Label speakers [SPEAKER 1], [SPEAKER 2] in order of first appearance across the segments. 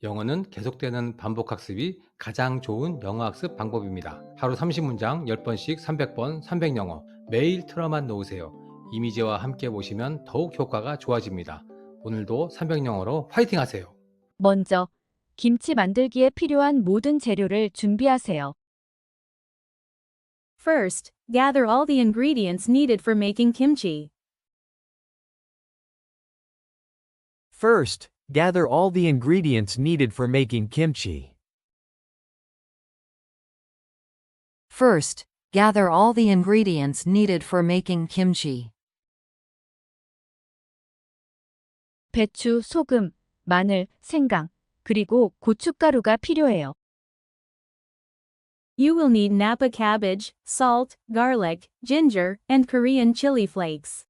[SPEAKER 1] 영어는 계속되는 반복 학습이 가장 좋은 영어 학습 방법입니다. 하루 30문장 10번씩 300번 300영어 매일 틀어만 놓으세요. 이미지와 함께 보시면 더욱 효과가 좋아집니다. 오늘도 300영어로 화이팅 하세요.
[SPEAKER 2] 먼저 김치 만들기에 필요한 모든 재료를 준비하세요.
[SPEAKER 3] First, gather all the ingredients needed for making kimchi.
[SPEAKER 4] First, gather all the ingredients needed for making kimchi.
[SPEAKER 5] First, gather all the ingredients needed for making kimchi.
[SPEAKER 2] 배추, 소금, 마늘, 생강, 그리고 고춧가루가 필요해요.
[SPEAKER 3] You will need Napa cabbage, salt, garlic, ginger, and Korean chili flakes.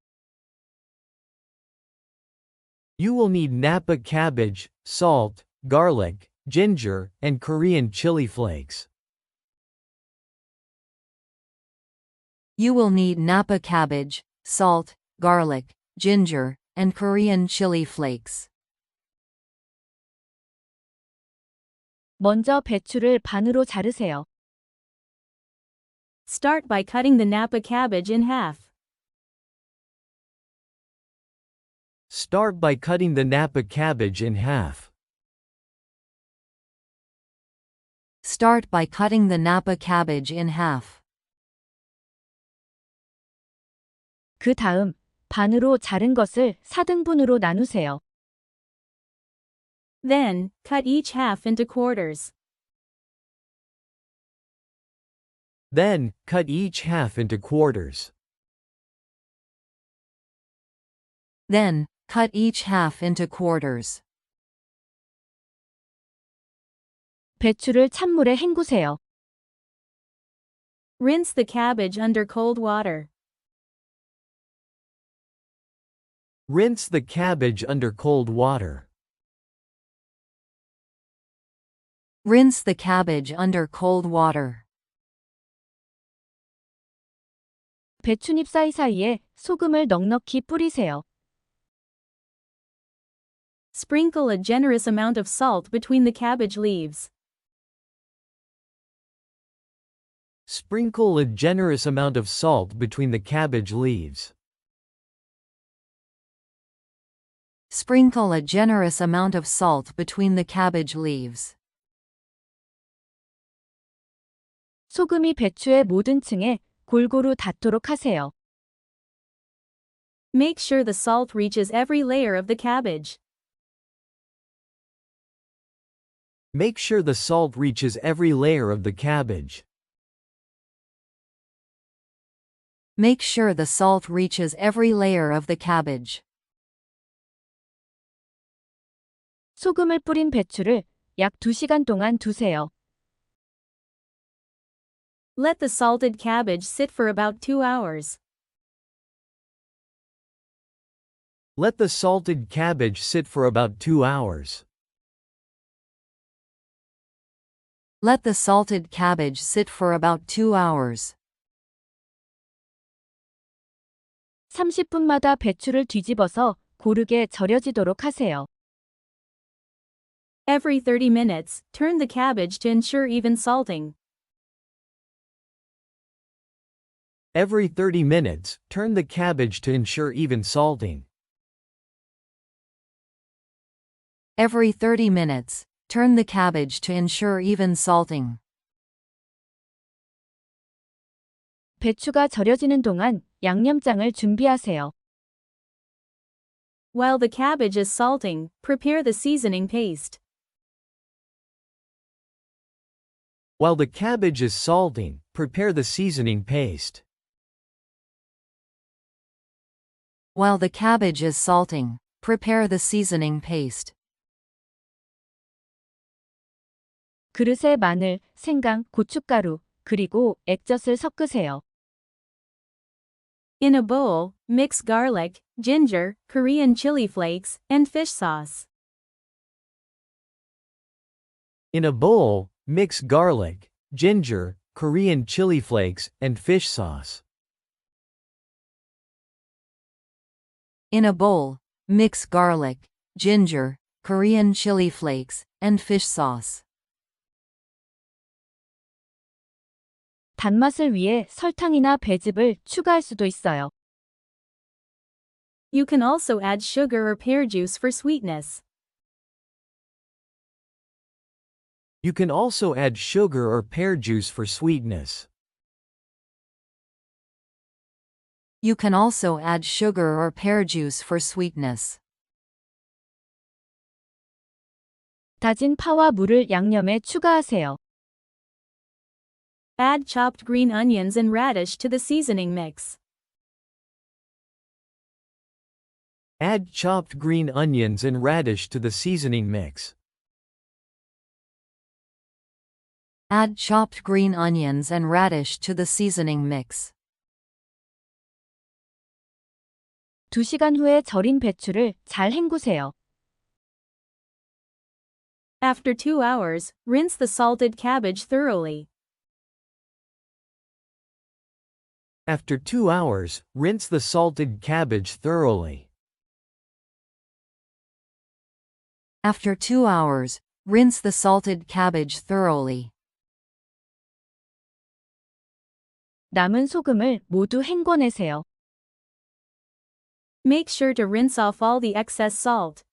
[SPEAKER 4] You will need Napa cabbage, salt, garlic, ginger, and Korean chili flakes.
[SPEAKER 5] You will need Napa cabbage, salt, garlic, ginger, and Korean chili flakes.
[SPEAKER 2] 먼저 배추를 반으로 자르세요.
[SPEAKER 3] Start by cutting the Napa cabbage in half.
[SPEAKER 4] Start by cutting the Napa cabbage in half.
[SPEAKER 5] Start by cutting the Napa cabbage in half.
[SPEAKER 2] 그 다음 반으로 자른 것을 4등분으로 나누세요.
[SPEAKER 3] Then, cut each half into quarters.
[SPEAKER 4] Then, cut each half into quarters.
[SPEAKER 5] Then, cut each half into quarters.
[SPEAKER 2] 배추를 찬물에 헹구세요.
[SPEAKER 3] Rinse the cabbage under cold water.
[SPEAKER 4] Rinse the cabbage under cold water.
[SPEAKER 5] Rinse the cabbage under cold water.
[SPEAKER 2] 배춧잎 사이사이에 소금을 넉넉히 뿌리세요.
[SPEAKER 3] Sprinkle a generous amount of salt between the cabbage leaves.
[SPEAKER 4] Sprinkle a generous amount of salt between the cabbage leaves.
[SPEAKER 5] Sprinkle a generous amount of salt between the cabbage leaves.
[SPEAKER 2] 소금이 배추의 모든 층에 골고루 닿도록 하세요.
[SPEAKER 3] Make sure the salt reaches every layer of the cabbage.
[SPEAKER 4] Make sure the salt reaches every layer of the cabbage.
[SPEAKER 5] Make sure the salt reaches every layer of the cabbage.
[SPEAKER 2] 소금을 뿌린 배추를 약 2시간 동안 두세요.
[SPEAKER 3] Let the salted cabbage sit for about 2 hours.
[SPEAKER 4] Let the salted cabbage sit for about 2 hours.
[SPEAKER 5] Let the salted cabbage sit for about 2 hours.
[SPEAKER 2] 30분마다 배추를 뒤집어서 고르게 절여지도록 하세요.
[SPEAKER 3] Every 30 minutes, turn the cabbage to ensure even salting.
[SPEAKER 4] Every 30 minutes, turn the cabbage to ensure even salting.
[SPEAKER 5] Every 30 minutes, turn the cabbage to ensure even salting.
[SPEAKER 2] 배추가 절여지는 동안 양념장을 준비하세요.
[SPEAKER 3] While the cabbage is salting, prepare the seasoning paste.
[SPEAKER 4] While the cabbage is salting, prepare the seasoning paste.
[SPEAKER 5] While the cabbage is salting, prepare the seasoning paste.
[SPEAKER 2] 그릇에 마늘, 생강, 고춧가루, 그리고 액젓을 섞으세요.
[SPEAKER 3] In a bowl, mix garlic, ginger, Korean chili flakes, and fish sauce.
[SPEAKER 4] In a bowl, mix garlic, ginger, Korean chili flakes, and fish sauce.
[SPEAKER 5] In a bowl, mix garlic, ginger, Korean chili flakes, and fish sauce.
[SPEAKER 2] 단맛을 위해 설탕이나 배즙을 추가할 수도 있어요.
[SPEAKER 3] You can also add sugar or pear juice for sweetness.
[SPEAKER 4] You can also add sugar or pear juice for sweetness.
[SPEAKER 5] You can also add sugar or pear juice for sweetness.
[SPEAKER 2] 다진 파와 물을 양념에 추가하세요.
[SPEAKER 3] Add chopped green onions and radish to the seasoning mix.
[SPEAKER 4] Add chopped green onions and radish to the seasoning mix.
[SPEAKER 5] Add chopped green onions and radish to the seasoning mix.
[SPEAKER 2] 2시간 후에 절인 배추를 잘 헹구세요.
[SPEAKER 3] After 2 hours, rinse the salted cabbage thoroughly.
[SPEAKER 4] After 2 hours, rinse the salted cabbage thoroughly.
[SPEAKER 5] After 2 hours, rinse the salted cabbage thoroughly.
[SPEAKER 2] 남은 소금을 모두 헹궈내세요.
[SPEAKER 3] Make sure to rinse off all the excess salt.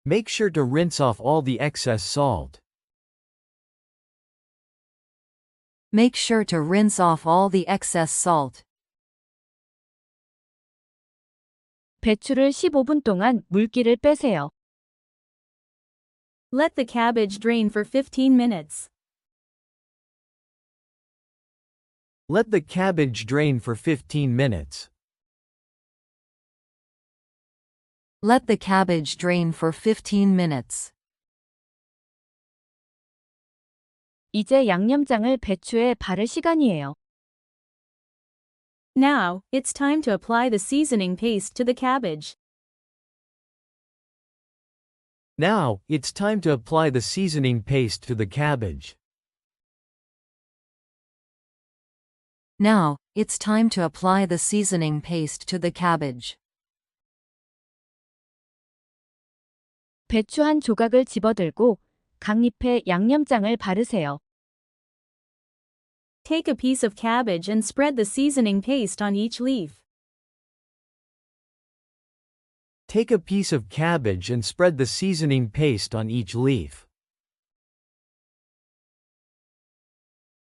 [SPEAKER 4] Make sure to rinse off all the excess salt.
[SPEAKER 5] Make sure to rinse off all the excess salt.
[SPEAKER 2] 배추를 15분 동안 물기를 빼세요.
[SPEAKER 3] Let the cabbage drain for 15 minutes.
[SPEAKER 4] Let the cabbage drain for 15 minutes.
[SPEAKER 5] Let the cabbage drain for 15 minutes.
[SPEAKER 2] 이제 양념장을 배추에 바를 시간이에요.
[SPEAKER 3] Now, it's time to apply the seasoning paste to the cabbage.
[SPEAKER 4] Now, it's time to apply the seasoning paste to the cabbage.
[SPEAKER 5] Now, it's time to apply the seasoning paste to the cabbage.
[SPEAKER 2] 배추 한 조각을 집어들고 각 잎에 양념장을 바르세요.
[SPEAKER 3] Take a piece of cabbage and spread the seasoning paste on each leaf.
[SPEAKER 4] Take a piece of cabbage and spread the seasoning paste on each leaf.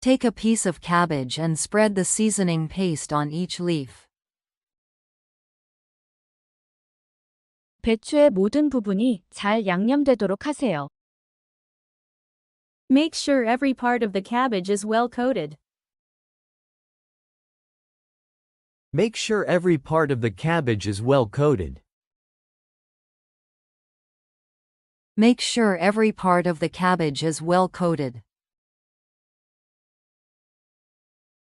[SPEAKER 5] Take a piece of cabbage and spread the seasoning paste on each leaf.
[SPEAKER 2] 배추의 모든 부분이 잘 양념되도록 하세요.
[SPEAKER 3] Make sure every part of the cabbage is well coated.
[SPEAKER 4] Make sure every part of the cabbage is well coated.
[SPEAKER 5] Make sure every part of the cabbage is well coated.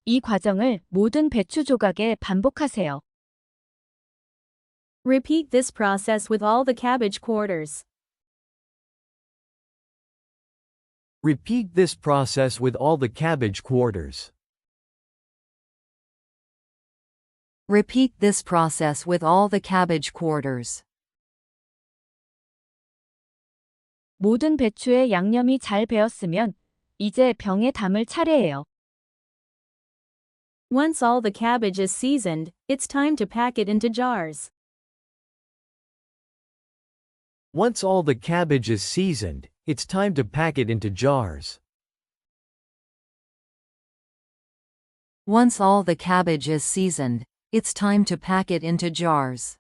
[SPEAKER 2] 이 과정을 모든 배추 조각에 반복하세요.
[SPEAKER 3] Repeat this process with all the cabbage quarters.
[SPEAKER 4] Repeat this process with all the cabbage quarters.
[SPEAKER 5] Repeat this process with all the cabbage quarters.
[SPEAKER 2] 모든 배추에 양념이 잘 배었으면 이제 병에 담을 차례예요.
[SPEAKER 3] Once all the cabbage is seasoned, it's time to pack it into jars.
[SPEAKER 4] Once all the cabbage is seasoned, it's time to pack it into jars.
[SPEAKER 5] Once all the cabbage is seasoned, it's time to pack it into jars.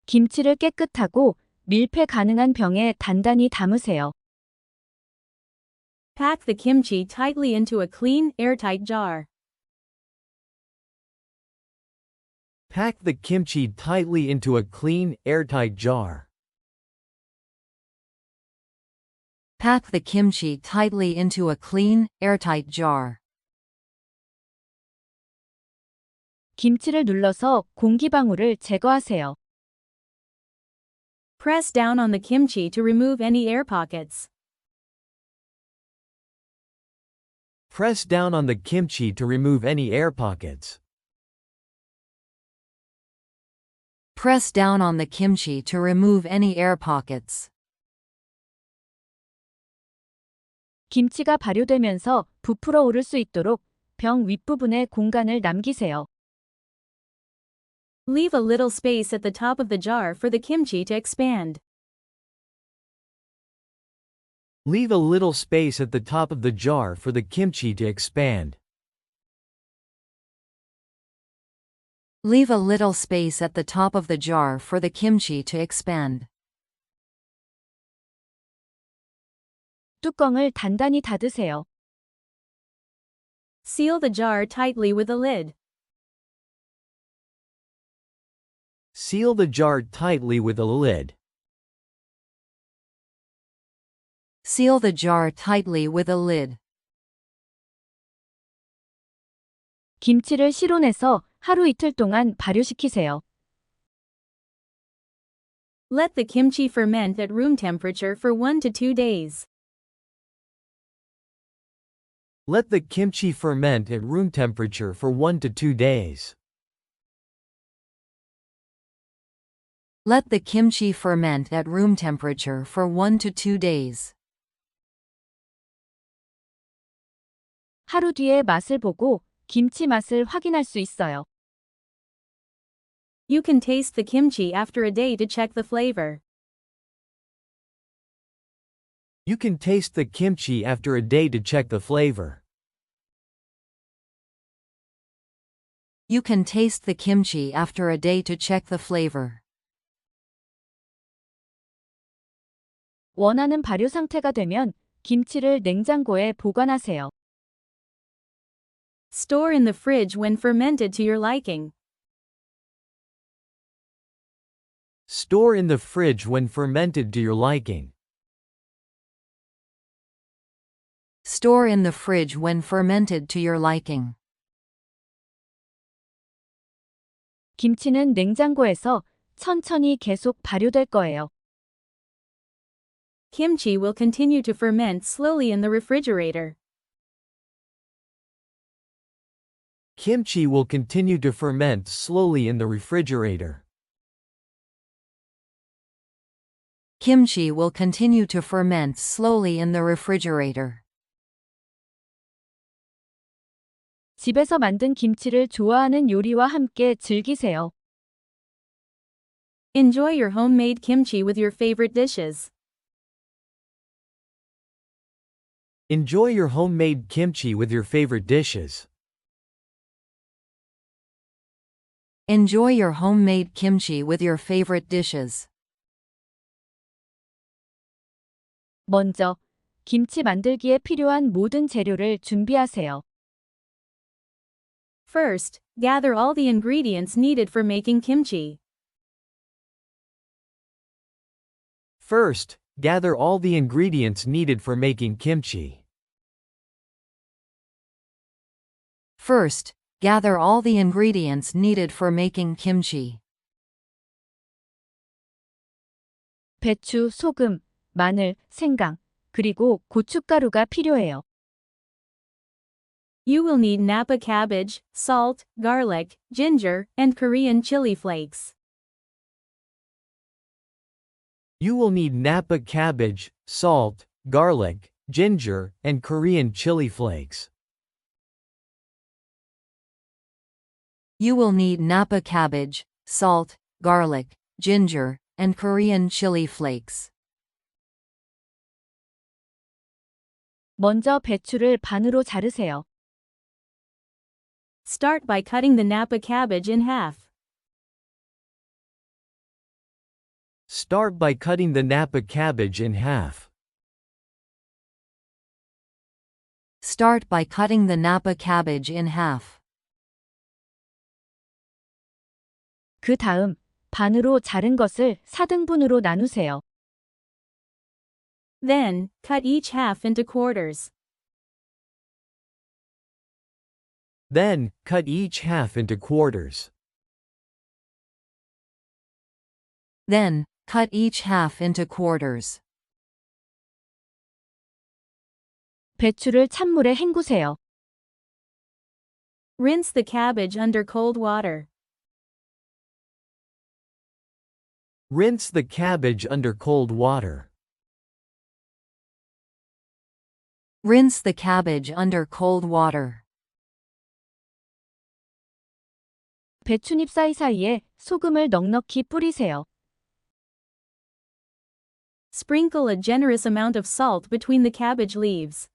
[SPEAKER 2] 김치를 깨끗하고 밀폐 가능한 병에 단단히 담으세요.
[SPEAKER 3] Pack the kimchi tightly into a clean, airtight jar.
[SPEAKER 4] Pack the kimchi tightly into a clean, airtight jar.
[SPEAKER 5] Pack the kimchi tightly into a clean, airtight jar.
[SPEAKER 2] 김치를 눌러서 공기방울을 제거하세요.
[SPEAKER 3] Press down on the kimchi to remove any air pockets.
[SPEAKER 4] Press down on the kimchi to remove any air pockets.
[SPEAKER 5] Press down on the kimchi to remove any air pockets.
[SPEAKER 2] 김치가 발효되면서 부풀어 오를 수 있도록 병 윗부분에 공간을 남기세요.
[SPEAKER 3] Leave a little space at the top of the jar for the kimchi to expand.
[SPEAKER 4] Leave a little space at the top of the jar for the kimchi to expand.
[SPEAKER 5] Leave a little space at the top of the jar for the kimchi to expand.
[SPEAKER 2] 뚜껑을 단단히 닫으세요.
[SPEAKER 3] Seal the jar tightly with a lid.
[SPEAKER 4] Seal the jar tightly with a lid.
[SPEAKER 5] Seal the jar tightly with a lid.
[SPEAKER 2] 김치를 실온에서 하루 이틀 동안 발효시키세요.
[SPEAKER 3] Let the kimchi ferment at room temperature for 1 to 2 days.
[SPEAKER 4] Let the kimchi ferment at room temperature for 1 to 2 days.
[SPEAKER 5] Let the kimchi ferment at room temperature for 1 to 2 days.
[SPEAKER 2] 하루 뒤에 맛을 보고 김치 맛을 확인할 수 있어요.
[SPEAKER 3] You can taste the kimchi after a day to check the flavor.
[SPEAKER 4] You can taste the kimchi after a day to check the flavor.
[SPEAKER 5] You can taste the kimchi after a day to check the flavor.
[SPEAKER 2] 원하는 발효 상태가 되면 김치를 냉장고에 보관하세요.
[SPEAKER 3] Store in the fridge when fermented to your liking.
[SPEAKER 4] Store in the fridge when fermented to your liking.
[SPEAKER 5] Store in the fridge when fermented to your liking.
[SPEAKER 2] 김치는 냉장고에서 천천히 계속 발효될 거예요.
[SPEAKER 3] Kimchi will continue to ferment slowly in the refrigerator.
[SPEAKER 4] Kimchi will continue to ferment slowly in the refrigerator.
[SPEAKER 5] Kimchi will continue to ferment slowly in the refrigerator.
[SPEAKER 2] 집에서 만든 김치를 좋아하는 요리와 함께 즐기세요.
[SPEAKER 3] Enjoy your homemade kimchi with your favorite dishes.
[SPEAKER 4] Enjoy your homemade kimchi with your favorite dishes.
[SPEAKER 5] Enjoy your homemade kimchi with your favorite dishes.
[SPEAKER 2] 먼저, 김치 만들기에 필요한 모든 재료를 준비하세요.
[SPEAKER 3] First, gather all the ingredients needed for making kimchi.
[SPEAKER 4] First, gather all the ingredients needed for making kimchi.
[SPEAKER 5] First, gather all the ingredients needed for making kimchi.
[SPEAKER 2] 배추, 소금, 마늘, 생강, 그리고 고춧가루가 필요해요.
[SPEAKER 3] You will need Napa cabbage, salt, garlic, ginger, and Korean chili flakes.
[SPEAKER 4] You will need Napa cabbage, salt, garlic, ginger, and Korean chili flakes.
[SPEAKER 5] You will need Napa cabbage, salt, garlic, ginger, and Korean chili flakes.
[SPEAKER 2] 먼저 배추를 반으로 자르세요.
[SPEAKER 3] Start by cutting the Napa cabbage in half.
[SPEAKER 4] Start by cutting the Napa cabbage in half.
[SPEAKER 5] Start by cutting the Napa cabbage in half.
[SPEAKER 2] 그 다음, 반으로 자른 것을 4등분으로 나누세요.
[SPEAKER 3] Then, cut each half into quarters.
[SPEAKER 4] Then, cut each half into quarters.
[SPEAKER 5] Then, cut each half into quarters.
[SPEAKER 2] 배추를 찬물에 헹구세요.
[SPEAKER 3] Rinse the cabbage under cold water.
[SPEAKER 4] Rinse the cabbage under cold water.
[SPEAKER 5] Rinse the cabbage under cold water.
[SPEAKER 2] 배춧잎 사이사이에 소금을 넉넉히 뿌리세요.
[SPEAKER 3] Sprinkle a generous amount of salt between the cabbage leaves.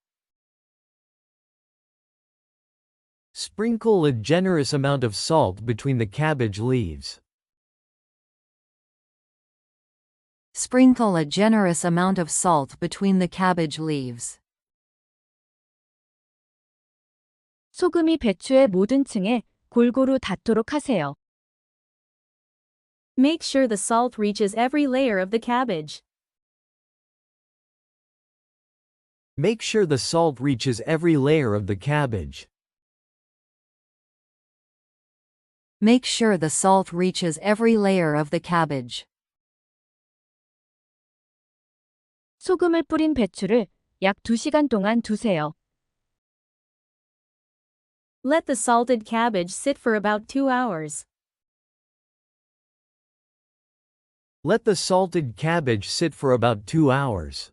[SPEAKER 4] Sprinkle a generous amount of salt between the cabbage leaves.
[SPEAKER 5] Sprinkle a generous amount of salt between the cabbage leaves.
[SPEAKER 2] 소금이 배추의 모든 층에 골고루 닿도록 하세요.
[SPEAKER 3] Make sure the salt reaches every layer of the cabbage.
[SPEAKER 4] Make sure the salt reaches every layer of the cabbage.
[SPEAKER 5] Make sure the salt reaches every layer of the cabbage.
[SPEAKER 2] 소금을 뿌린 배추를 약 2시간 동안 두세요.
[SPEAKER 3] Let the salted cabbage sit for about 2 hours.
[SPEAKER 4] Let the salted cabbage sit for about 2 hours.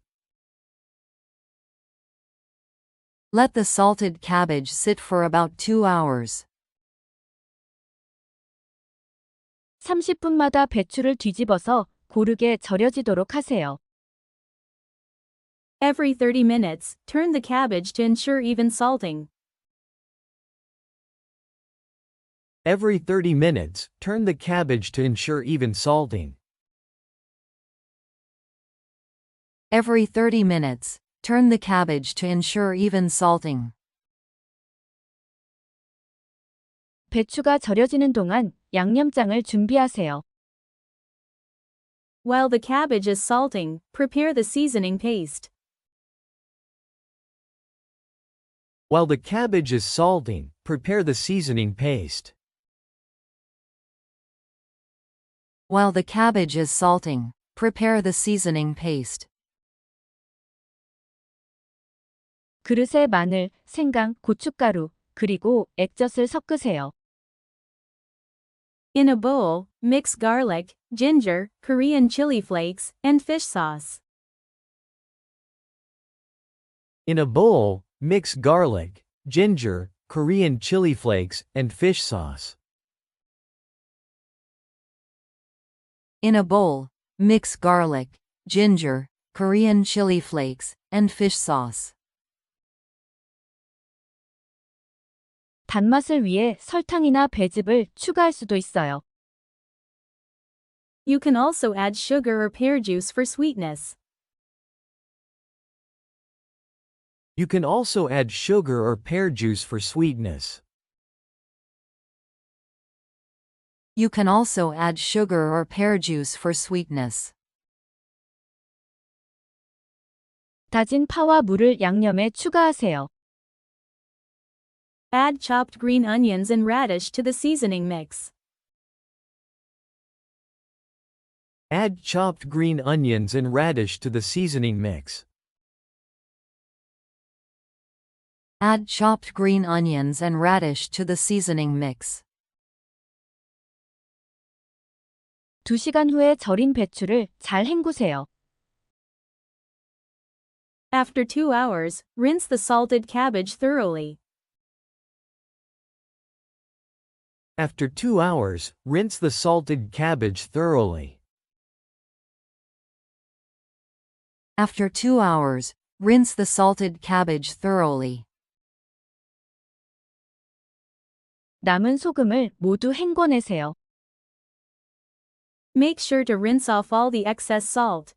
[SPEAKER 5] Let the salted cabbage sit for about 2 hours.
[SPEAKER 2] 30분마다 배추를 뒤집어서 고르게 절여지도록 하세요.
[SPEAKER 3] Every 30 minutes, turn the cabbage to ensure even salting.
[SPEAKER 4] Every 30 minutes, turn the cabbage to ensure even salting.
[SPEAKER 5] Every 30 minutes, turn the cabbage to ensure even salting.
[SPEAKER 2] 배추가 절여지는 동안 양념장을 준비하세요.
[SPEAKER 3] While the cabbage is salting, prepare the seasoning paste.
[SPEAKER 4] While the cabbage is salting, prepare the seasoning paste.
[SPEAKER 5] While the cabbage is salting, prepare the seasoning paste.
[SPEAKER 2] 그릇에 마늘, 생강, 고춧가루, 그리고 액젓을 섞으세요.
[SPEAKER 3] In a bowl, mix garlic, ginger, Korean chili flakes, and fish sauce.
[SPEAKER 4] In a bowl, mix garlic, ginger, Korean chili flakes, and fish sauce.
[SPEAKER 5] In a bowl, mix garlic, ginger, Korean chili flakes, and fish sauce.
[SPEAKER 2] 단맛을 위해 설탕이나 배즙을 추가할 수도 있어요.
[SPEAKER 3] You can also add sugar or pear juice for sweetness.
[SPEAKER 4] You can also add sugar or pear juice for sweetness.
[SPEAKER 5] You can also add sugar or pear juice for sweetness.
[SPEAKER 2] 다진 파와 물을 양념에 추가하세요.
[SPEAKER 3] Add chopped green onions and radish to the seasoning mix.
[SPEAKER 4] Add chopped green onions and radish to the seasoning mix.
[SPEAKER 5] Add chopped green onions and radish to the seasoning mix.
[SPEAKER 2] 2시간 후에 절인 배추를 잘 헹구세요.
[SPEAKER 3] After 2 hours, rinse the salted cabbage thoroughly.
[SPEAKER 4] After 2 hours, rinse the salted cabbage thoroughly.
[SPEAKER 5] After 2 hours, rinse the salted cabbage thoroughly.
[SPEAKER 2] 남은 소금을 모두 헹궈내세요.
[SPEAKER 3] Make sure to rinse off all the excess salt.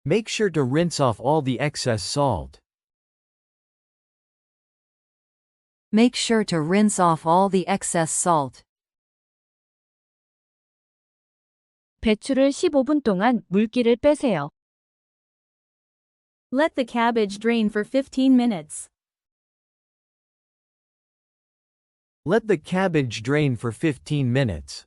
[SPEAKER 4] Make sure to rinse off all the excess salt.
[SPEAKER 5] Make sure to rinse off all the excess salt.
[SPEAKER 2] 배추를 15분 동안 물기를 빼세요.
[SPEAKER 3] Let the cabbage drain for 15 minutes.
[SPEAKER 4] Let the cabbage drain for 15 minutes.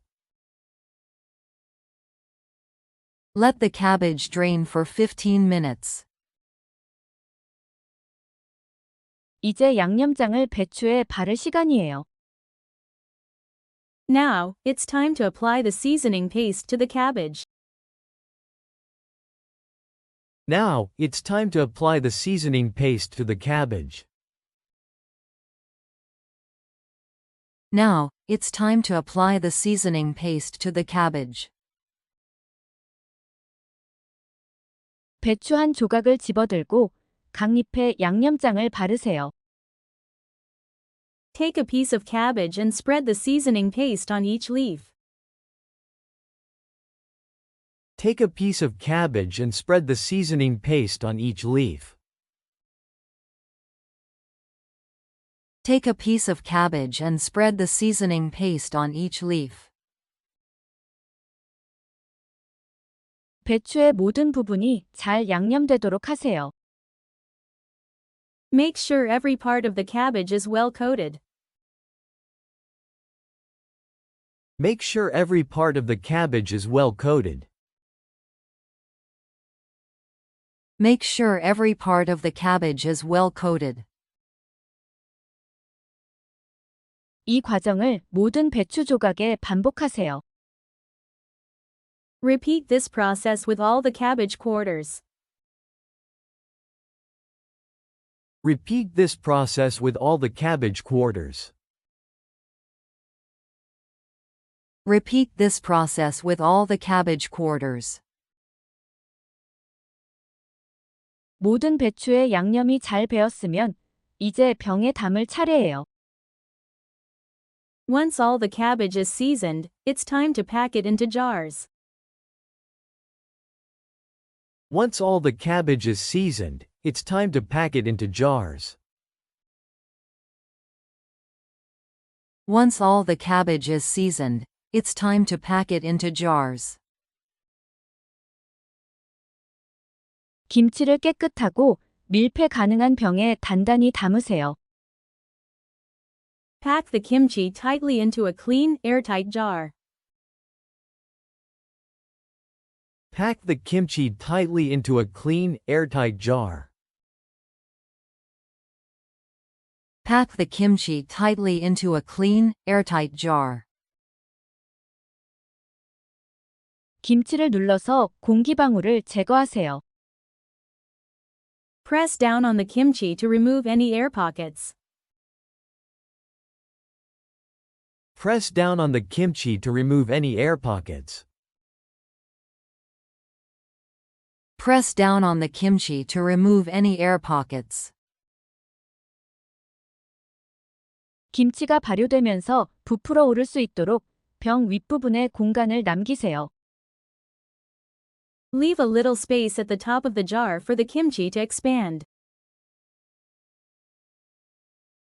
[SPEAKER 5] Let the cabbage drain for 15 minutes.
[SPEAKER 2] 이제 양념장을 배추에 바를 시간이에요.
[SPEAKER 3] Now, it's time to apply the seasoning paste to the cabbage.
[SPEAKER 4] Now, it's time to apply the seasoning paste to the cabbage.
[SPEAKER 5] Now, it's time to apply the seasoning paste to the cabbage.
[SPEAKER 2] 배추 한 조각을 집어들고 각 잎에 양념장을 바르세요.
[SPEAKER 3] Take a piece of cabbage and spread the seasoning paste on each leaf.
[SPEAKER 4] Take a piece of cabbage and spread the seasoning paste on each leaf.
[SPEAKER 5] Take a piece of cabbage and spread the seasoning paste on each leaf.
[SPEAKER 2] 배추의 모든 부분이 잘 양념되도록 하세요.
[SPEAKER 3] Make sure every part of the cabbage is well coated.
[SPEAKER 4] Make sure every part of the cabbage is well coated.
[SPEAKER 5] Make sure every part of the cabbage is well coated.
[SPEAKER 2] 이 과정을 모든 배추 조각에 반복하세요.
[SPEAKER 3] Repeat this process with all the cabbage quarters.
[SPEAKER 4] Repeat this process with all the cabbage quarters.
[SPEAKER 5] Repeat this process with all the cabbage quarters.
[SPEAKER 2] 모든 배추에 양념이 잘 배었으면 이제 병에 담을 차례예요.
[SPEAKER 3] Once all the cabbage is seasoned, it's time to pack it into jars.
[SPEAKER 4] Once all the cabbage is seasoned, it's time to pack it into jars.
[SPEAKER 5] Once all the cabbage is seasoned, it's time to pack it into jars.
[SPEAKER 2] 김치를 깨끗하고 밀폐 가능한 병에 단단히 담으세요.
[SPEAKER 3] Pack the kimchi tightly into a clean, airtight jar.
[SPEAKER 4] Pack the kimchi tightly into a clean, airtight jar.
[SPEAKER 5] Pack the kimchi tightly into a clean, airtight jar.
[SPEAKER 2] 김치를 눌러서 공기방울을 제거하세요.
[SPEAKER 3] Press down on the kimchi to remove any air pockets.
[SPEAKER 4] Press down on the kimchi to remove any air pockets.
[SPEAKER 5] Press down on the kimchi to remove any air pockets.
[SPEAKER 2] 김치가 발효되면서 부풀어 오를 수 있도록 병 윗부분에 공간을 남기세요.
[SPEAKER 3] Leave a little space at the top of the jar for the kimchi to expand.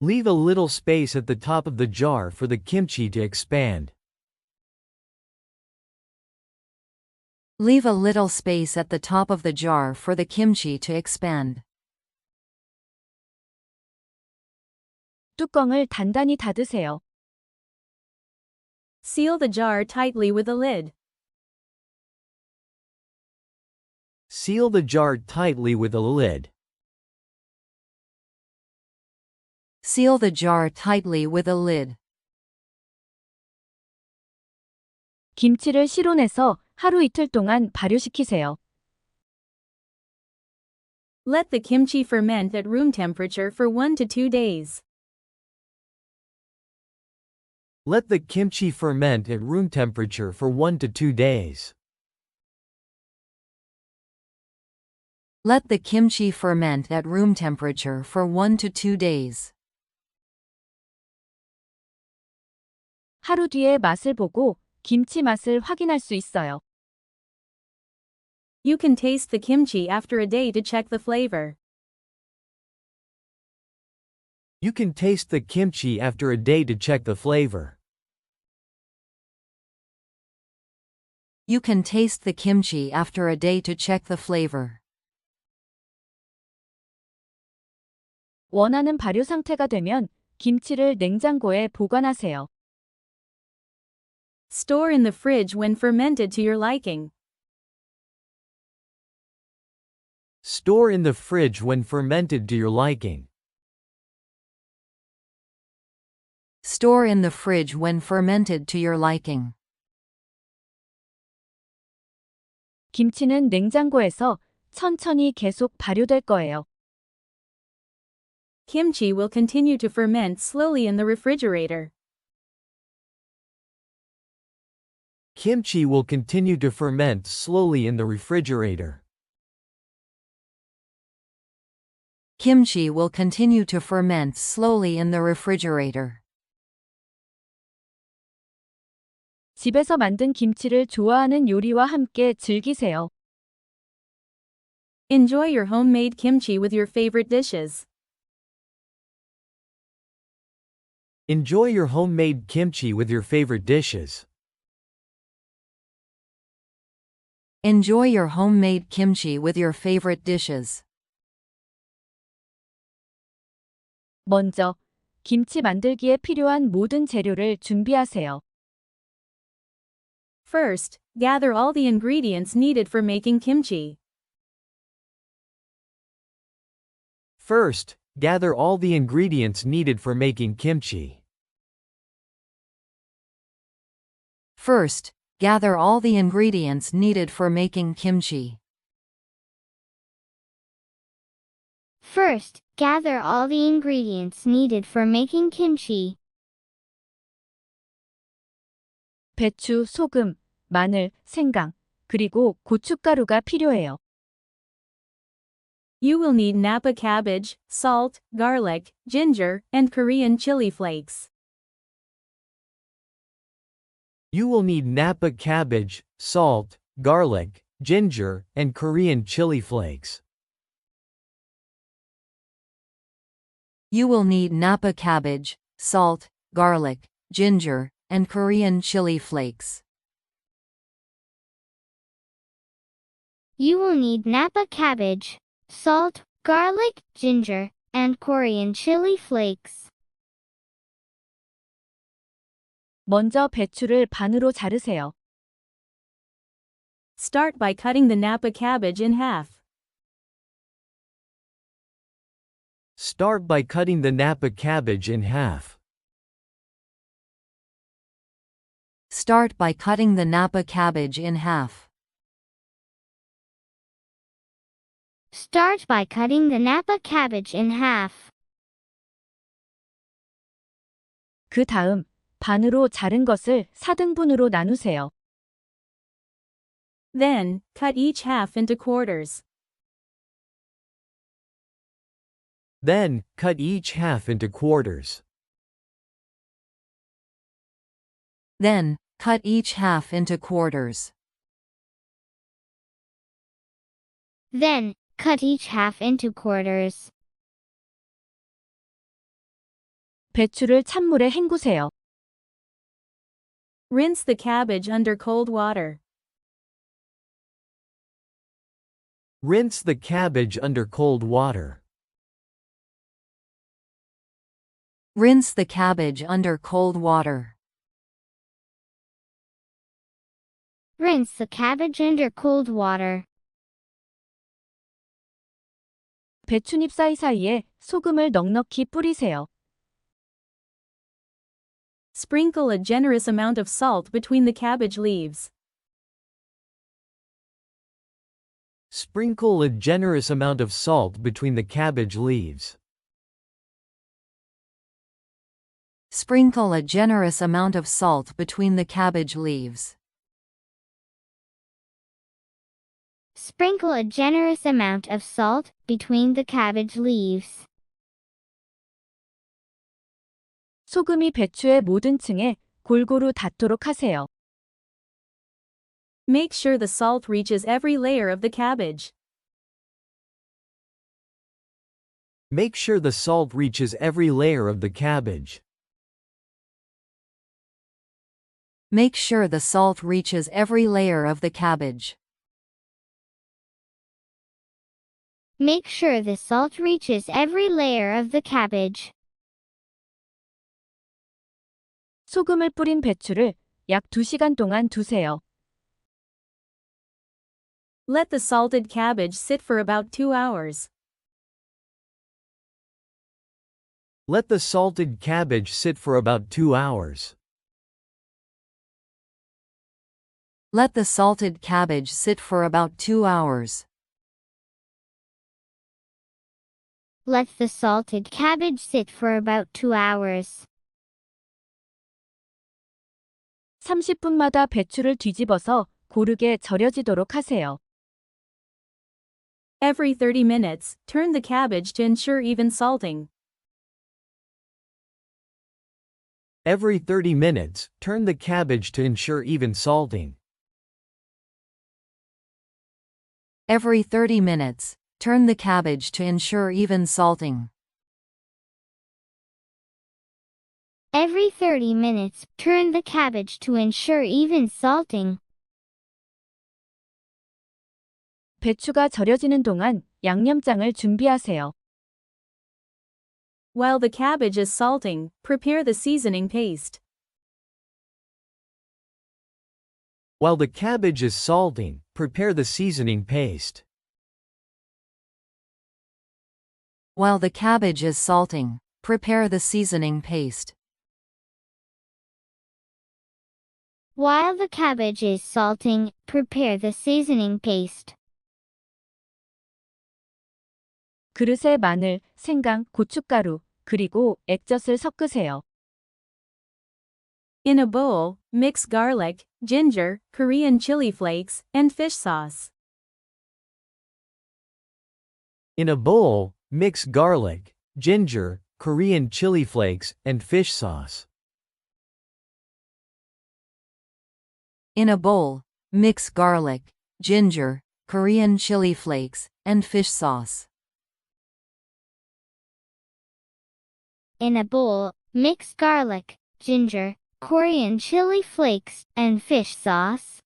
[SPEAKER 4] Leave a little space at the top of the jar for the kimchi to expand.
[SPEAKER 5] Leave a little space at the top of the jar for the kimchi to expand.
[SPEAKER 2] 뚜껑을 단단히 닫으세요.
[SPEAKER 3] Seal the jar tightly with a lid.
[SPEAKER 4] Seal the jar tightly with a lid.
[SPEAKER 5] Seal the jar tightly with a lid.
[SPEAKER 2] 김치를 실온에서 하루 이틀 동안 발효시키세요.
[SPEAKER 3] Let the kimchi ferment at room temperature for 1 to 2 days.
[SPEAKER 4] Let the kimchi ferment at room temperature for 1 to 2 days.
[SPEAKER 5] Let the kimchi ferment at room temperature for 1 to 2 days.
[SPEAKER 2] 하루 뒤에 맛을 보고 김치 맛을 확인할 수 있어요.
[SPEAKER 3] You can taste the kimchi after a day to check the flavor.
[SPEAKER 4] You can taste the kimchi after a day to check the flavor.
[SPEAKER 5] You can taste the kimchi after a day to check the flavor.
[SPEAKER 2] 원하는 발효 상태가 되면 김치를 냉장고에 보관하세요.
[SPEAKER 3] Store in the fridge when fermented to your liking.
[SPEAKER 4] Store in the fridge when fermented to your liking.
[SPEAKER 5] Store in the fridge when fermented to your liking.
[SPEAKER 2] 김치는 냉장고에서 천천히 계속 발효될 거예요.
[SPEAKER 3] Kimchi will continue to ferment slowly in the refrigerator.
[SPEAKER 4] Kimchi will continue to ferment slowly in the refrigerator.
[SPEAKER 5] Kimchi will continue to ferment slowly in the refrigerator.
[SPEAKER 2] 집에서 만든 김치를 좋아하는 요리와 함께 즐기세요.
[SPEAKER 3] Enjoy your homemade kimchi with your favorite dishes.
[SPEAKER 4] Enjoy your homemade kimchi with your favorite dishes.
[SPEAKER 5] Enjoy your homemade kimchi with your favorite dishes.
[SPEAKER 2] 먼저, 김치 만들기에 필요한 모든 재료를 준비하세요.
[SPEAKER 3] First, gather all the ingredients needed for making kimchi.
[SPEAKER 4] First, gather all the ingredients needed for making kimchi.
[SPEAKER 5] First, gather all the ingredients needed for making kimchi.
[SPEAKER 6] First, gather all the ingredients needed for making kimchi.
[SPEAKER 2] 배추, 소금, 마늘, 생강, 그리고 고춧가루가 필요해요.
[SPEAKER 3] You will need Napa cabbage, salt, garlic, ginger, and Korean chili flakes.
[SPEAKER 4] You will need Napa cabbage, salt, garlic, ginger, and Korean chili flakes.
[SPEAKER 5] You will need Napa cabbage, salt, garlic, ginger, and Korean chili flakes.
[SPEAKER 6] You will need Napa cabbage, salt, garlic, ginger, and Korean chili flakes.
[SPEAKER 2] 먼저 배추를 반으로 자르세요.
[SPEAKER 3] Start by cutting the Napa cabbage in half.
[SPEAKER 4] Start by cutting the Napa cabbage in half.
[SPEAKER 5] Start by cutting the Napa cabbage in half.
[SPEAKER 6] Start by cutting the Napa cabbage in half.
[SPEAKER 2] 그 다음, 반으로 자른 것을 4등분으로 나누세요.
[SPEAKER 3] Then, cut each half into quarters.
[SPEAKER 4] Then, cut each half into quarters.
[SPEAKER 5] Then, cut each half into quarters.
[SPEAKER 6] Then, cut each half into quarters.
[SPEAKER 2] 배추를 찬물에 헹구세요.
[SPEAKER 3] Rinse the cabbage under cold water.
[SPEAKER 4] Rinse the cabbage under cold water.
[SPEAKER 5] Rinse the cabbage under cold water.
[SPEAKER 6] Rinse the cabbage under cold water.
[SPEAKER 2] 배춧잎 사이사이에 소금을 넉넉히 뿌리세요.
[SPEAKER 3] Sprinkle a generous amount of salt between the cabbage leaves.
[SPEAKER 4] Sprinkle a generous amount of salt between the cabbage leaves.
[SPEAKER 5] Sprinkle a generous amount of salt between the cabbage leaves.
[SPEAKER 6] Sprinkle a generous amount of salt between the cabbage leaves.
[SPEAKER 2] 소금이 배추의 모든 층에 골고루 닿도록 하세요.
[SPEAKER 3] Make sure the salt reaches every layer of the cabbage.
[SPEAKER 4] Make sure the salt reaches every layer of the cabbage.
[SPEAKER 5] Make sure the salt reaches every layer of the cabbage.
[SPEAKER 6] Make sure the salt reaches every layer of the cabbage.
[SPEAKER 2] 소금을 뿌린 배추를 약 2시간 동안 두세요.
[SPEAKER 3] Let the salted cabbage sit for about 2 hours.
[SPEAKER 4] Let the salted cabbage sit for about 2 hours.
[SPEAKER 5] Let the salted cabbage sit for about 2 hours.
[SPEAKER 6] Let the salted cabbage sit for about 2 hours.
[SPEAKER 2] 30분마다 배추를 뒤집어서 고르게 절여지도록 하세요.
[SPEAKER 3] Every 30 minutes, turn the cabbage to ensure even salting.
[SPEAKER 4] Every 30 minutes, turn the cabbage to ensure even salting.
[SPEAKER 5] Every 30 minutes, turn the cabbage to ensure even salting.
[SPEAKER 6] Every 30 minutes, turn the cabbage to ensure even salting.
[SPEAKER 2] 배추가 절여지는 동안 양념장을 준비하세요.
[SPEAKER 3] While the cabbage is salting, prepare the seasoning paste.
[SPEAKER 4] While the cabbage is salting, prepare the seasoning paste.
[SPEAKER 5] While the cabbage is salting, prepare the seasoning paste.
[SPEAKER 6] While the cabbage is salting, prepare the seasoning paste.
[SPEAKER 2] 그릇에 마늘, 생강, 고춧가루, 그리고 액젓을 섞으세요.
[SPEAKER 3] In a bowl, mix garlic, ginger, Korean chili flakes, and fish sauce.
[SPEAKER 4] In a bowl, mix garlic, ginger, Korean chili flakes, and fish sauce.
[SPEAKER 5] In a bowl, mix garlic, ginger, Korean chili flakes, and fish sauce.
[SPEAKER 6] In a bowl, mix garlic, ginger, Korean chili flakes, and fish sauce.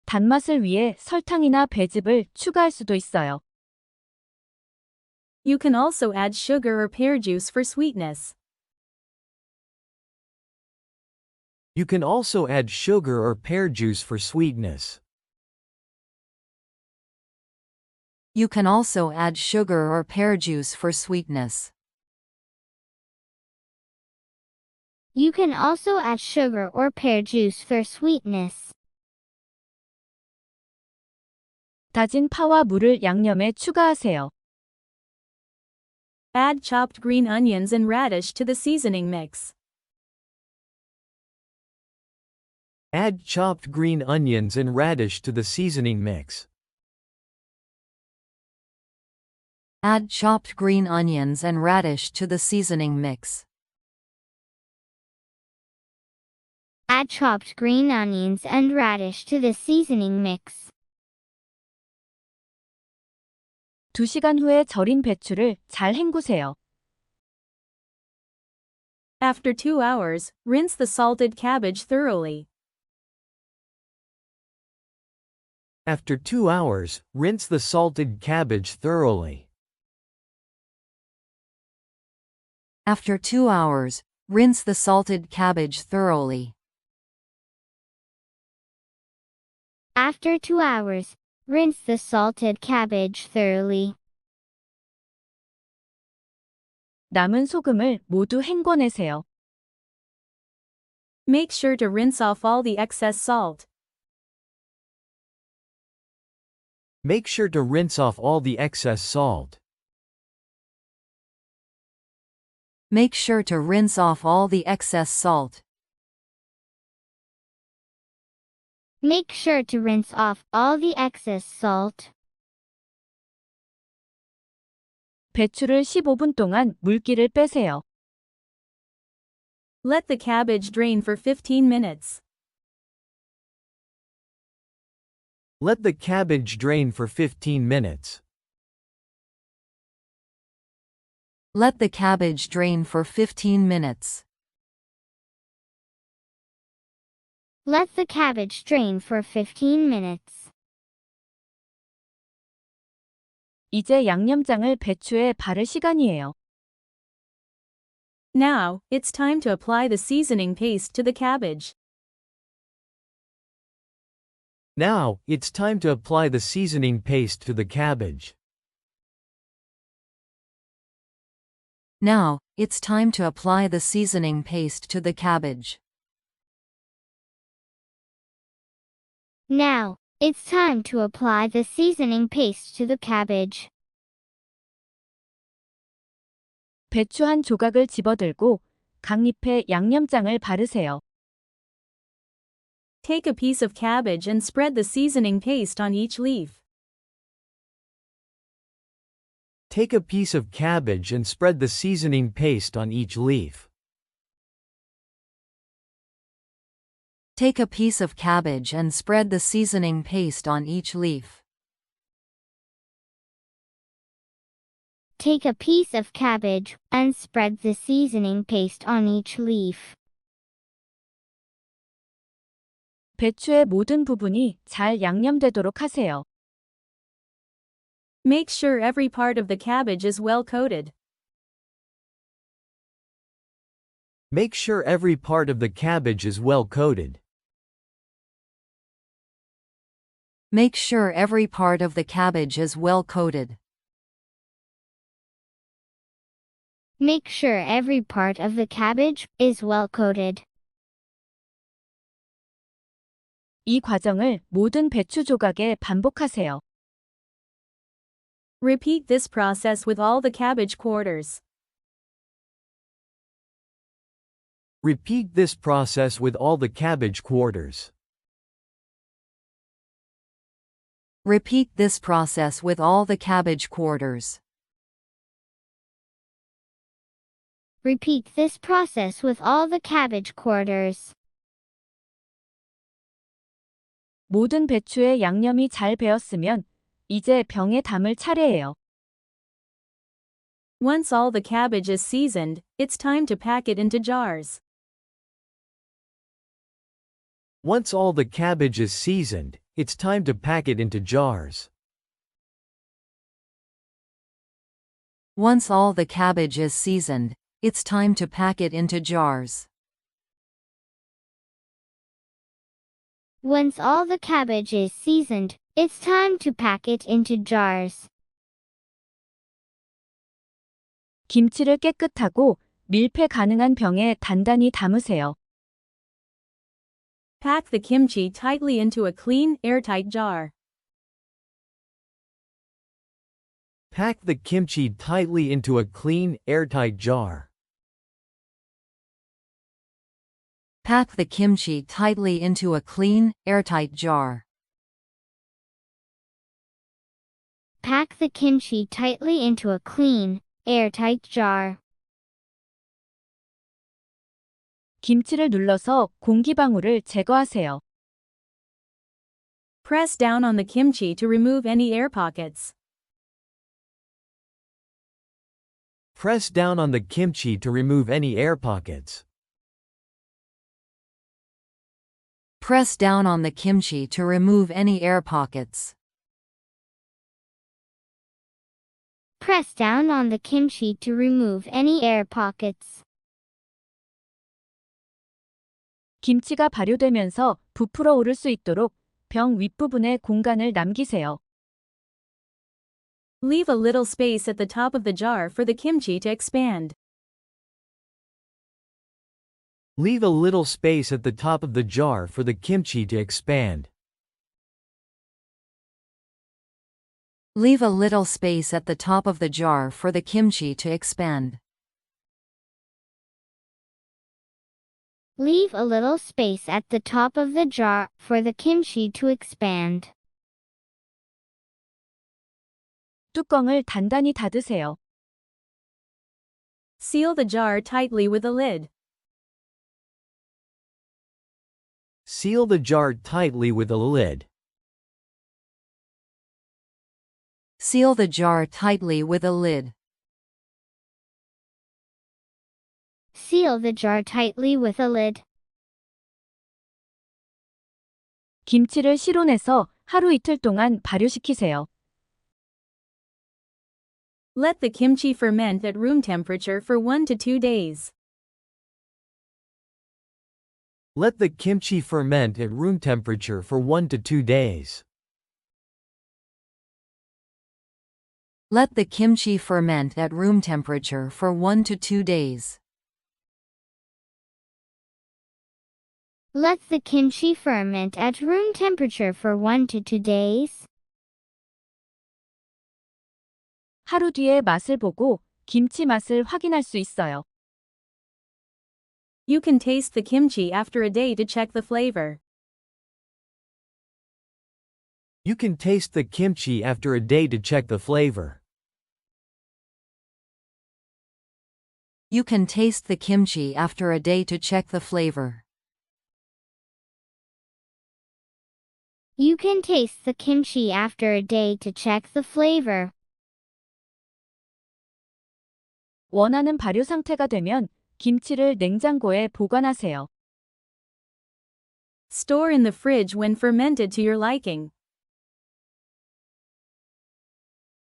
[SPEAKER 2] 단맛을 위해 설탕이나 배즙을 추가할 수도 있어요.
[SPEAKER 3] You can also add sugar or pear juice for sweetness.
[SPEAKER 4] You can also add sugar or pear juice for sweetness.
[SPEAKER 5] You can also add sugar or pear juice for sweetness.
[SPEAKER 6] You can also add sugar or pear juice for sweetness.
[SPEAKER 2] 다진 파와 물을 양념에 추가하세요.
[SPEAKER 3] Add chopped green onions and radish to the seasoning mix.
[SPEAKER 4] Add chopped green onions and radish to the seasoning mix.
[SPEAKER 5] Add chopped green onions and radish to the seasoning mix.
[SPEAKER 6] Add chopped green onions and radish to the seasoning mix.
[SPEAKER 2] 2시간 후에 절인 배추를 잘 헹구세요.
[SPEAKER 3] After 2 hours, rinse the salted cabbage thoroughly.
[SPEAKER 4] After 2 hours, rinse the salted cabbage thoroughly.
[SPEAKER 5] After 2 hours, rinse the salted cabbage thoroughly.
[SPEAKER 6] After 2 hours, rinse the salted cabbage thoroughly.
[SPEAKER 2] 남은 소금을 모두 헹궈내세요.
[SPEAKER 3] Make sure to rinse off all the excess salt.
[SPEAKER 4] Make sure to rinse off all the excess salt.
[SPEAKER 5] Make sure to rinse off all the excess salt.
[SPEAKER 6] Make sure to rinse off all the excess salt.
[SPEAKER 2] 배추를 15분 동안 물기를 빼세요.
[SPEAKER 3] Let the cabbage drain for 15 minutes.
[SPEAKER 4] Let the cabbage drain for 15 minutes.
[SPEAKER 5] Let the cabbage drain for 15 minutes.
[SPEAKER 6] Let the cabbage drain for 15 minutes.
[SPEAKER 2] 이제 양념장을 배추에 바를 시간이에요.
[SPEAKER 3] Now, it's time to apply the seasoning paste to the cabbage.
[SPEAKER 4] Now, it's time to apply the seasoning paste to the cabbage.
[SPEAKER 5] Now, it's time to apply the seasoning paste to the cabbage.
[SPEAKER 6] Now, it's time to apply the seasoning paste to the cabbage.
[SPEAKER 2] 배추 한 조각을 집어들고 각 잎에 양념장을 바르세요.
[SPEAKER 3] Take a piece of cabbage and spread the seasoning paste on each leaf.
[SPEAKER 4] Take a piece of cabbage and spread the seasoning paste on each leaf.
[SPEAKER 5] Take a piece of cabbage and spread the seasoning paste on each leaf.
[SPEAKER 6] Take a piece of cabbage and spread the seasoning paste on each leaf.
[SPEAKER 2] 배추의 모든 부분이 잘 양념되도록 하세요.
[SPEAKER 3] Make sure every part of the cabbage is well coated.
[SPEAKER 4] Make sure every part of the cabbage is well coated.
[SPEAKER 5] Make sure every part of the cabbage is well coated.
[SPEAKER 6] Make sure every part of the cabbage is well coated.
[SPEAKER 2] 이 과정을 모든 배추 조각에 반복하세요.
[SPEAKER 3] Repeat this process with all the cabbage quarters.
[SPEAKER 4] Repeat this process with all the cabbage quarters.
[SPEAKER 5] Repeat this process with all the cabbage quarters.
[SPEAKER 6] Repeat this process with all the cabbage quarters.
[SPEAKER 2] 모든 배추에 양념이 잘 배었으면 이제 병에 담을 차례예요.
[SPEAKER 3] Once all the cabbage is seasoned, it's time to pack it into jars.
[SPEAKER 4] Once all the cabbage is seasoned, it's time to pack it into jars.
[SPEAKER 5] Once all the cabbage is seasoned, it's time to pack it into jars.
[SPEAKER 6] Once all the cabbage is seasoned, it's time to pack it into jars.
[SPEAKER 2] 김치를 깨끗하고 밀폐 가능한 병에 단단히 담으세요.
[SPEAKER 3] Pack the kimchi tightly into a clean, airtight jar.
[SPEAKER 4] Pack the kimchi tightly into a clean, airtight jar.
[SPEAKER 5] Pack the kimchi tightly into a clean, airtight jar.
[SPEAKER 6] Pack the kimchi tightly into a clean, airtight jar.
[SPEAKER 2] 김치를 눌러서 공기방울을 제거하세요.
[SPEAKER 3] Press down on the kimchi to remove any air pockets.
[SPEAKER 4] Press down on the kimchi to remove any air pockets.
[SPEAKER 5] Press down on the kimchi to remove any air pockets.
[SPEAKER 6] Press down on the kimchi to remove any air pockets.
[SPEAKER 2] 김치가 발효되면서 부풀어 오를 수 있도록 병 윗부분에 공간을 남기세요.
[SPEAKER 3] Leave a little space at the top of the jar for the kimchi to expand.
[SPEAKER 4] Leave a little space at the top of the jar for the kimchi to expand.
[SPEAKER 5] Leave a little space at the top of the jar for the kimchi to expand.
[SPEAKER 6] Leave a little space at the top of the jar for the kimchi to expand.
[SPEAKER 2] 뚜껑을 단단히 닫으세요.
[SPEAKER 3] Seal the jar tightly with a lid.
[SPEAKER 4] Seal the jar tightly with a lid.
[SPEAKER 5] Seal the jar tightly with a lid.
[SPEAKER 6] Seal the jar tightly with a lid.
[SPEAKER 2] 김치를 실온에서 하루 이틀 동안 발효시키세요.
[SPEAKER 3] Let the kimchi ferment at room temperature for 1 to 2 days.
[SPEAKER 4] Let the kimchi ferment at room temperature for 1 to 2 days.
[SPEAKER 5] Let the kimchi ferment at room temperature for 1 to 2 days.
[SPEAKER 6] Let the kimchi ferment at room temperature for 1 to 2 days.
[SPEAKER 2] 하루 뒤에 맛을 보고 김치 맛을 확인할 수 있어요.
[SPEAKER 3] You can taste the kimchi after a day to check the flavor.
[SPEAKER 4] You can taste the kimchi after a day to check the flavor.
[SPEAKER 5] You can taste the kimchi after a day to check the flavor.
[SPEAKER 6] You can taste the kimchi after a day to check the flavor.
[SPEAKER 2] 원하는 발효 상태가 되면 김치를 냉장고에 보관하세요.
[SPEAKER 3] Store in the fridge when fermented to your liking.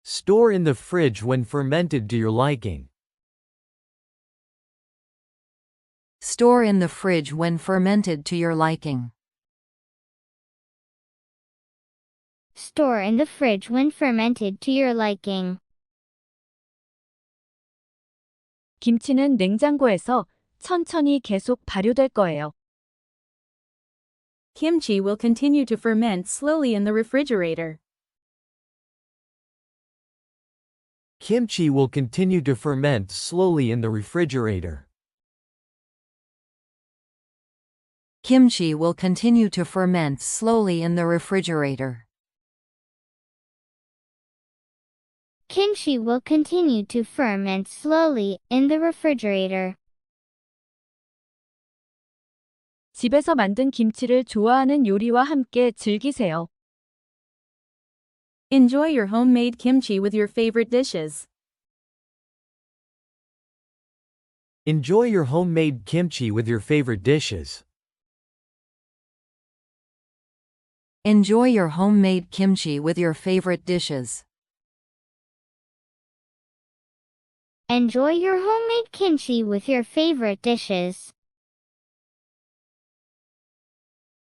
[SPEAKER 4] Store in the fridge when fermented to your liking.
[SPEAKER 5] Store in the fridge when fermented to your liking.
[SPEAKER 6] Store in the fridge when fermented to your liking.
[SPEAKER 2] 김치는 냉장고에서 천천히 계속 발효될 거예요.
[SPEAKER 3] Kimchi will continue to ferment slowly in the refrigerator.
[SPEAKER 4] Kimchi will continue to ferment slowly in the refrigerator.
[SPEAKER 5] Kimchi will continue to ferment slowly in the refrigerator.
[SPEAKER 6] Kimchi will continue to ferment slowly in the refrigerator.
[SPEAKER 2] 집에서 만든 김치를 좋아하는 요리와 함께 즐기세요.
[SPEAKER 3] Enjoy your homemade kimchi with your favorite dishes.
[SPEAKER 4] Enjoy your homemade kimchi with your favorite dishes.
[SPEAKER 5] Enjoy your homemade kimchi with your favorite dishes.
[SPEAKER 6] Enjoy your homemade kimchi with your favorite dishes.